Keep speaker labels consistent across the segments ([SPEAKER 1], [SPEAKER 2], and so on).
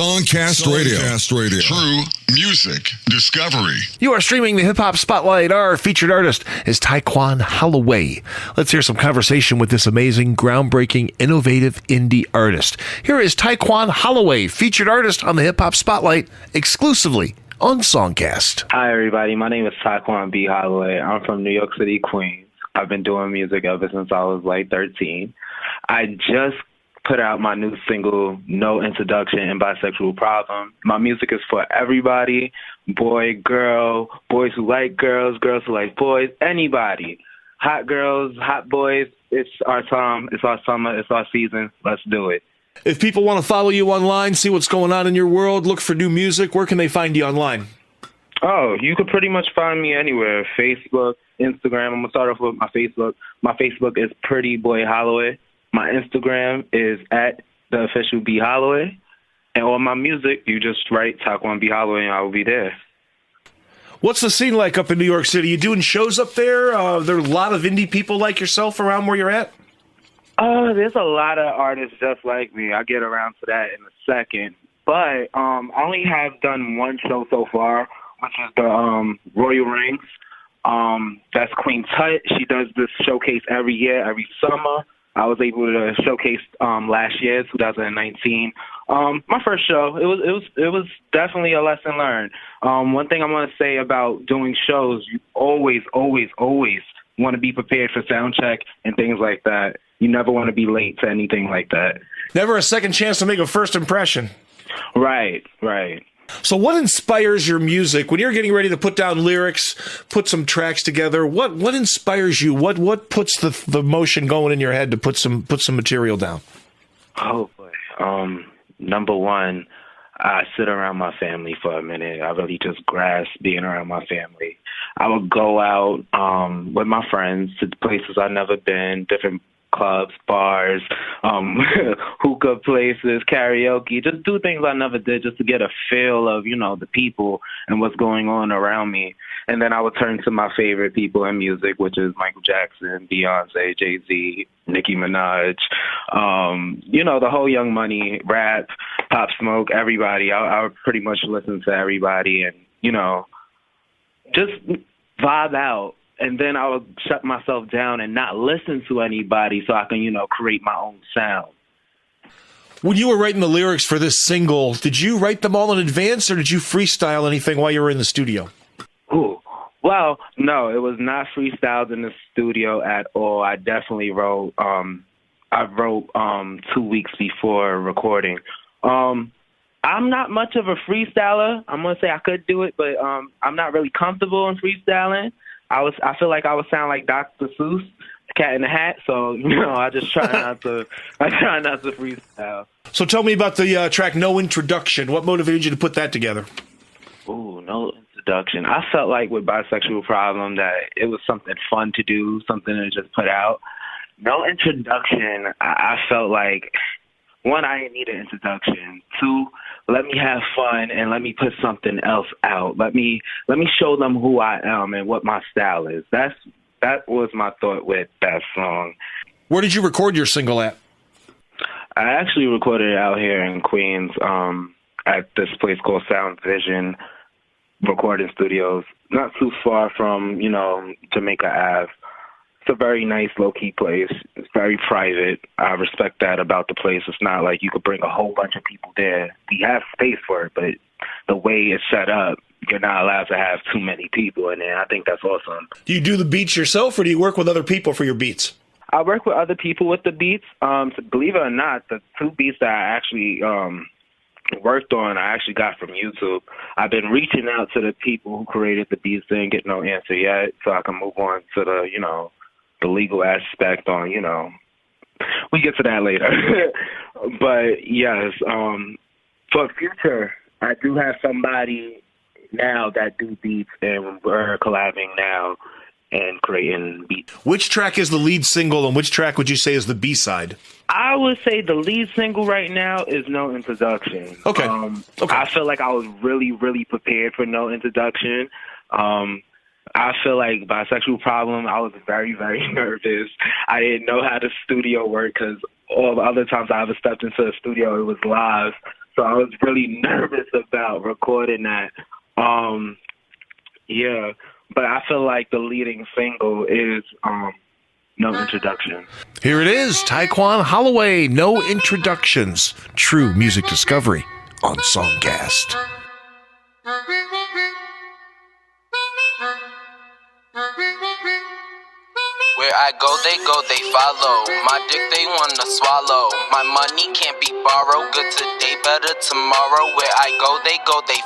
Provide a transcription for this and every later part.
[SPEAKER 1] SongCast Radio. True music discovery.
[SPEAKER 2] You are streaming the Hip Hop Spotlight. Our featured artist is Tyquan Holloway. Let's hear some conversation with this amazing, groundbreaking, innovative indie artist. Here is Tyquan Holloway, featured artist on the Hip Hop Spotlight, exclusively on SongCast.
[SPEAKER 3] Hi, everybody. My name is Tyquan B. Holloway. I'm from New York City, Queens. I've been doing music ever since I was like 13. I just put out my new single, No Introduction and Bisexual Problem. My music is for everybody, boy, girl, boys who like girls, girls who like boys, anybody. Hot girls, hot boys, it's our time, it's our summer, it's our season. Let's do it.
[SPEAKER 2] If people want to follow you online, see what's going on in your world, look for new music, where can they find you online?
[SPEAKER 3] Oh, you could pretty much find me anywhere. Facebook, Instagram. I'm going to start off with my Facebook. My Facebook is Pretty Boy Holloway. My Instagram is at the official B Holloway. And on my music, you just write Tyquan B Holloway and I will be there.
[SPEAKER 2] What's the scene like up in New York City? You doing shows up there? There are a lot of indie people like yourself around where you're at?
[SPEAKER 3] There's a lot of artists just like me. I'll get around to that in a second. But I only have done one show so far, which is the Royal Rings. That's Queen Tut. She does this showcase every year, every summer. I was able to showcase last year, 2019. My first show. It was definitely a lesson learned. One thing I want to say about doing shows, you always want to be prepared for sound check and things like that. You never want to be late to anything like that.
[SPEAKER 2] Never a second chance to make a first impression.
[SPEAKER 3] Right.
[SPEAKER 2] So what inspires your music when you're getting ready to put down lyrics, put some tracks together? What inspires you? What puts the motion going in your head to put some material down?
[SPEAKER 3] Oh boy. Number one, I sit around my family for a minute. I really just grasp being around my family. I would go out with my friends to places I've never been, different clubs, bars, hookah places, karaoke, just do things I never did just to get a feel of, the people and what's going on around me. And then I would turn to my favorite people in music, which is Michael Jackson, Beyonce, Jay-Z, Nicki Minaj, the whole Young Money, rap, Pop Smoke, everybody. I would pretty much listen to everybody and, just vibe out. And then I would shut myself down and not listen to anybody so I can, create my own sound.
[SPEAKER 2] When you were writing the lyrics for this single, did you write them all in advance or did you freestyle anything while you were in the studio?
[SPEAKER 3] Ooh. Well, no, it was not freestyled in the studio at all. I definitely wrote, 2 weeks before recording. I'm not much of a freestyler. I'm going to say I could do it, but I'm not really comfortable in freestyling. I feel like I would sound like Dr. Seuss, Cat in the Hat, so I just try not to freestyle.
[SPEAKER 2] So tell me about the track No Introduction. What motivated you to put that together?
[SPEAKER 3] Ooh, No Introduction. I felt like with Bisexual Problem that it was something fun to do, something to just put out. No Introduction, I felt like, one, I didn't need an introduction. Two, let me have fun and let me put something else out. Let me show them who I am and what my style is. That was my thought with that song.
[SPEAKER 2] Where did you record your single at?
[SPEAKER 3] I actually recorded it out here in Queens at this place called Sound Vision Recording Studios, not too far from, Jamaica Ave. It's a very nice, low-key place. It's very private. I respect that about the place. It's not like you could bring a whole bunch of people there. We have space for it, but the way it's set up, you're not allowed to have too many people in there. I think that's awesome.
[SPEAKER 2] Do you do the beats yourself, or do you work with other people for your beats?
[SPEAKER 3] I work with other people with the beats. Believe it or not, the two beats that I actually worked on, I actually got from YouTube. I've been reaching out to the people who created the beats. Didn't get no answer yet, so I can move on to the legal aspect on, we get to that later. But yes, for future, I do have somebody now that do beats, and we're collabing now and creating beats.
[SPEAKER 2] Which track is the lead single, and which track would you say is the B-side?
[SPEAKER 3] I would say the lead single right now is No Introduction.
[SPEAKER 2] Okay.
[SPEAKER 3] I feel like I was really, really prepared for No Introduction. I feel like Bisexual Problem, I was very, very nervous. I didn't know how the studio worked because all the other times I ever stepped into a studio, it was live. So I was really nervous about recording that. Yeah, but I feel like the leading single is No Introduction.
[SPEAKER 2] Here it is, Tyquan Holloway, No Introductions. True music discovery on SongCast.
[SPEAKER 4] Where I go, they follow. My dick, they wanna swallow. My money can't be borrowed. Good today, better tomorrow. Where I go, they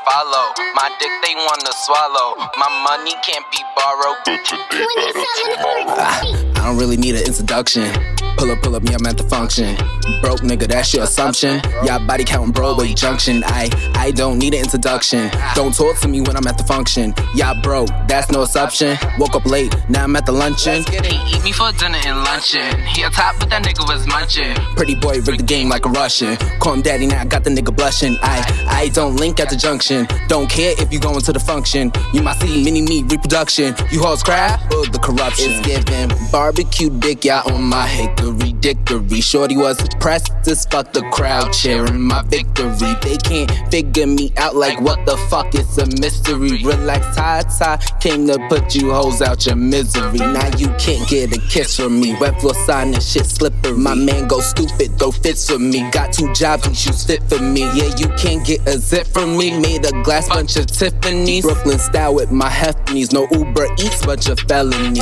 [SPEAKER 4] follow. My dick, they wanna swallow. My money can't be borrowed. Good today, better tomorrow.
[SPEAKER 5] I don't really need an introduction. Pull up, me, I'm at the function. Broke nigga, that's your assumption. Y'all body counting Broadway Junction. I don't need an introduction. Don't talk to me when I'm at the function. Y'all broke, that's no assumption. Woke up late, now I'm at the luncheon.
[SPEAKER 4] He eat me for dinner and luncheon. He on top, but that nigga was munching.
[SPEAKER 5] Pretty boy rigged the game like a Russian. Call him daddy, now I got the nigga blushing. I don't link at the junction. Don't care if you going to the function. You might see mini-me reproduction. You hoes crap, or the corruption. It's giving barbecue dick, y'all on my hickory dickory. Shorty was pressed as fuck, the crowd cheering my victory. They can't figure me out like what the fuck, it's a mystery. Relax, Ty, came to put you hoes out your misery. Now you can't get a kiss from me. Wet floor sign and shit slippery. My man go stupid, throw fits for me. Got 2 jobs, these shoes fit for me. Yeah, you can't get a zip from me. Made a glass bunch of Tiffany's. Brooklyn style with my hefties. No Uber Eats, bunch of felonies.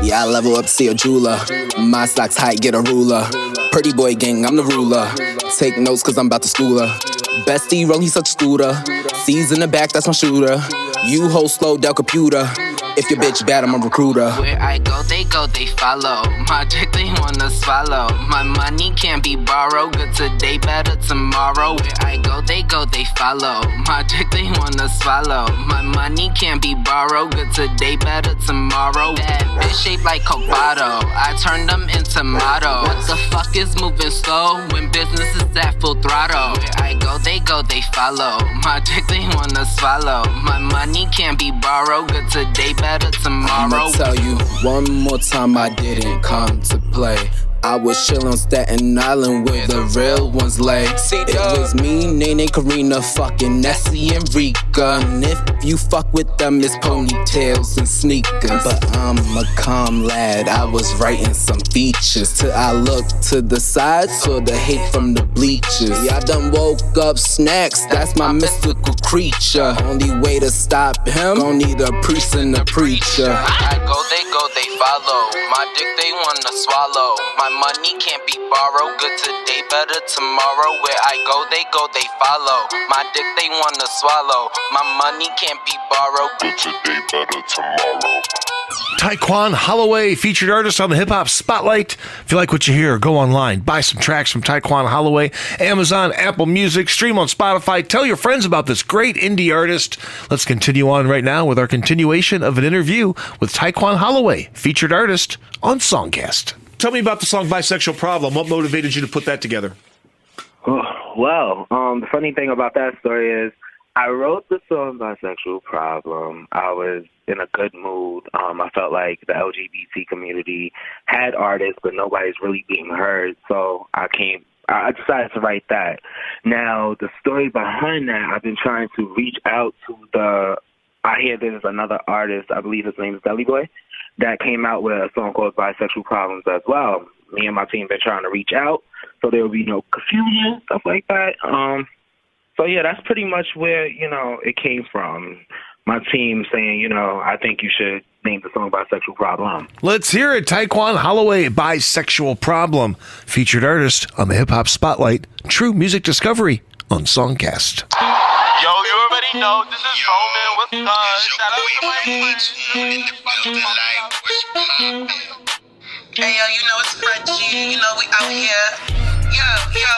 [SPEAKER 5] Yeah, I level up, see a jeweler. My socks high, get a ruler. Pretty boy gang, I'm the ruler. Take notes cause I'm about to school her. Bestie roll, he such a scooter. C's in the back, that's my shooter. You hold slow down computer. If your bitch bad, I'm a recruiter.
[SPEAKER 4] Where I go, they follow. My dick, they wanna swallow. My money can't be borrowed. Good today, better tomorrow. Where I go, they follow. My dick, they wanna swallow. My money can't be borrowed. Good today, better tomorrow. Bad bitch shaped like Coke bottle. I turn them into motto. What the fuck is moving slow when business is at full throttle? Where I go, they follow. My dick, they wanna swallow. My money can't be borrowed. Good today, better tomorrow.
[SPEAKER 5] I'ma tell you one more time, I didn't come to play. I was chillin' on Staten Island where the real ones lay. It was me, Nene, Karina, fucking Nessie and Rika. And if you fuck with them, it's ponytails and sneakers. But I'm a calm lad, I was writing some features. Till I looked to the side, saw the hate from the bleachers. Yeah, I done woke up snacks, that's my mystical creature. Only way to stop him, gon' need a priest and a preacher.
[SPEAKER 4] I go, they follow. My dick, they wanna swallow. My money can't be borrowed. Good today, better tomorrow. Where I go, they follow. My dick, they wanna swallow. My money can't be borrowed. Good today, better tomorrow.
[SPEAKER 2] Tyquan Holloway, featured artist on the Hip Hop Spotlight. If you like what you hear, go online, buy some tracks from Tyquan Holloway, Amazon, Apple Music, stream on Spotify. Tell your friends about this great indie artist. Let's continue on right now with our continuation of an interview with Tyquan Holloway, featured artist on SongCast. Tell me about the song Bisexual Problem. What motivated you to put that together?
[SPEAKER 3] Well, the funny thing about that story is I wrote the song Bisexual Problem. I was in a good mood. I felt like the LGBT community had artists, but nobody's really being heard. So I decided to write that. Now, the story behind that, I've been trying to reach out to I hear there's another artist, I believe his name is Deli Boy, that came out with a song called Bisexual Problems as well. Me and my team been trying to reach out so there will be no confusion, stuff like that. So yeah, that's pretty much where, it came from. My team saying, I think you should name the song Bisexual Problem.
[SPEAKER 2] Let's hear it. Tyquan Holloway, Bisexual Problem, featured artist on the Hip Hop Spotlight, True Music Discovery on SongCast.
[SPEAKER 4] Yo, you already know this is Roman with Gun. Shout out to my Hey, yo, it's Frenchie. We out here. Yo,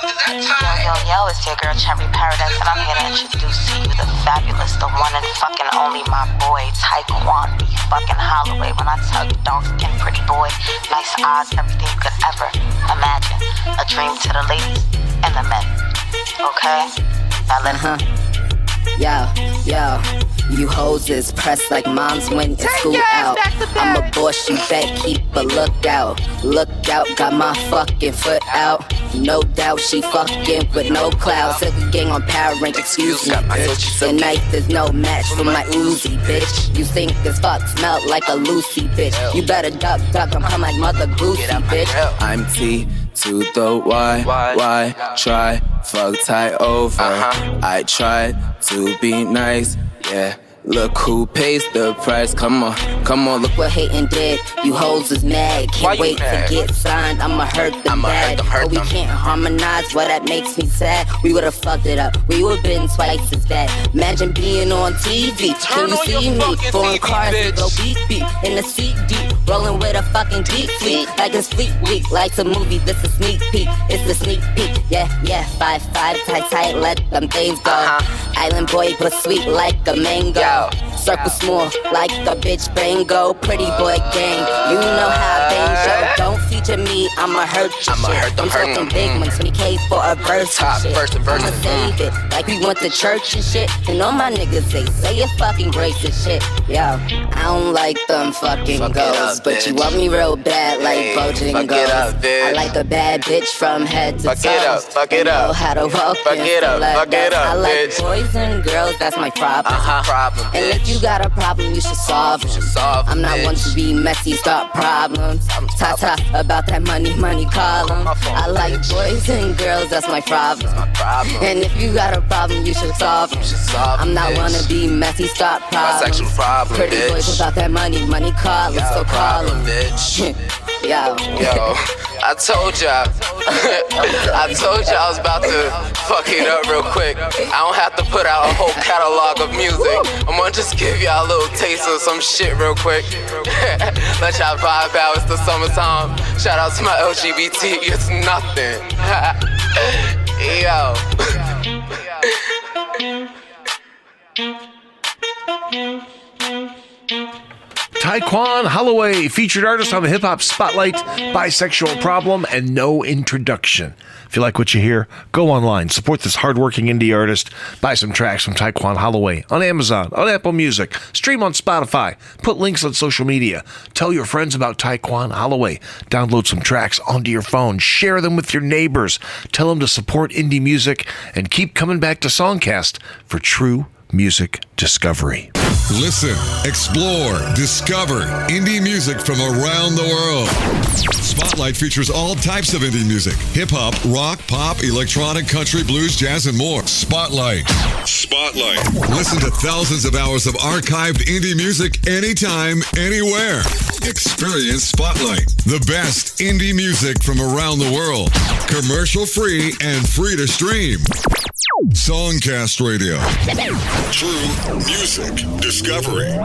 [SPEAKER 4] is that time?
[SPEAKER 6] Yo, it's your girl Cherry Paradise, and I'm here to introduce to you the fabulous, the one and fucking only my boy, Tyquan fucking Holloway. When I tell you dark-skinned pretty boy, nice eyes, everything you could ever imagine. A dream to the ladies and the men. Okay? Now let
[SPEAKER 7] Yo, you hoes is pressed like moms when it's school out. I'm a boss, you bet keep a lookout. Look out, got my fucking foot out. No doubt she fucking with no clout. Took a gang on power rank, excuse me, bitch. Tonight there's no match for my Uzi, bitch. You think this fuck smell like a Lucy, bitch. You better duck, I'm come like Mother Goosey, bitch.
[SPEAKER 5] I'm T to the Y try, fuck tie over. I tried to be nice, yeah. Look who pays the price, come on.
[SPEAKER 7] Look what hating did, you hoes is mad. Can't wait to get signed, I'ma hurt them bad. But we can't harmonize, well that makes me sad. We would've fucked it up, we would've been twice as bad. Imagine being on TV, can you see me? Foreign cars, we go beep, in the seat deep. Rolling with a fucking deep fleet, like a sleep week. Like a movie, this a sneak peek, it's a sneak peek. Yeah, 5-5, tight, let them things go. Island boy, but sweet like a mango. Circle small, like a bitch bango. Pretty boy gang, you know how I bang. Don't feature me, I'ma hurt your shit. I'm talking big ones, 20K for a verse and shit. I'ma save it, like we went to church and shit. And all my niggas, they say it fucking grace and shit. Yo, I don't like them fucking ghosts, but you want me real bad like Bojangles. I like a bad bitch from head to toe.
[SPEAKER 5] Fuck it up,
[SPEAKER 7] know how to walk I like boys and girls, that's my problem. And if you got a problem, you should solve it. I'm not one to be messy, start problems. Ta about that money column. I like boys and girls, that's my problem. And if you got a problem, you should solve it. I'm not one to be messy, start problems. Pretty boys about that money column, so call them. Yo,
[SPEAKER 5] I told y'all I was about to fuck it up real quick. I don't have to put out a whole catalog of music. I'm gonna just give y'all a little taste of some shit real quick. Let y'all vibe out, it's the summertime. Shout out to my LGBT, it's nothing. Yo.
[SPEAKER 2] Tyquan Holloway, featured artist on the Hip Hop Spotlight, Bisexual Problem, and No Introduction. If you like what you hear, go online, support this hardworking indie artist, buy some tracks from Tyquan Holloway on Amazon, on Apple Music, stream on Spotify, put links on social media, tell your friends about Tyquan Holloway, download some tracks onto your phone, share them with your neighbors, tell them to support indie music, and keep coming back to SongCast for true music discovery.
[SPEAKER 1] Listen, explore, discover indie music from around the world. Spotlight features all types of indie music: hip-hop, rock, pop, electronic, country, blues, jazz, and more. Spotlight. Listen to thousands of hours of archived indie music anytime, anywhere. Experience Spotlight, the best indie music from around the world. Commercial-free and free to stream. SongCast Radio. True music discovery.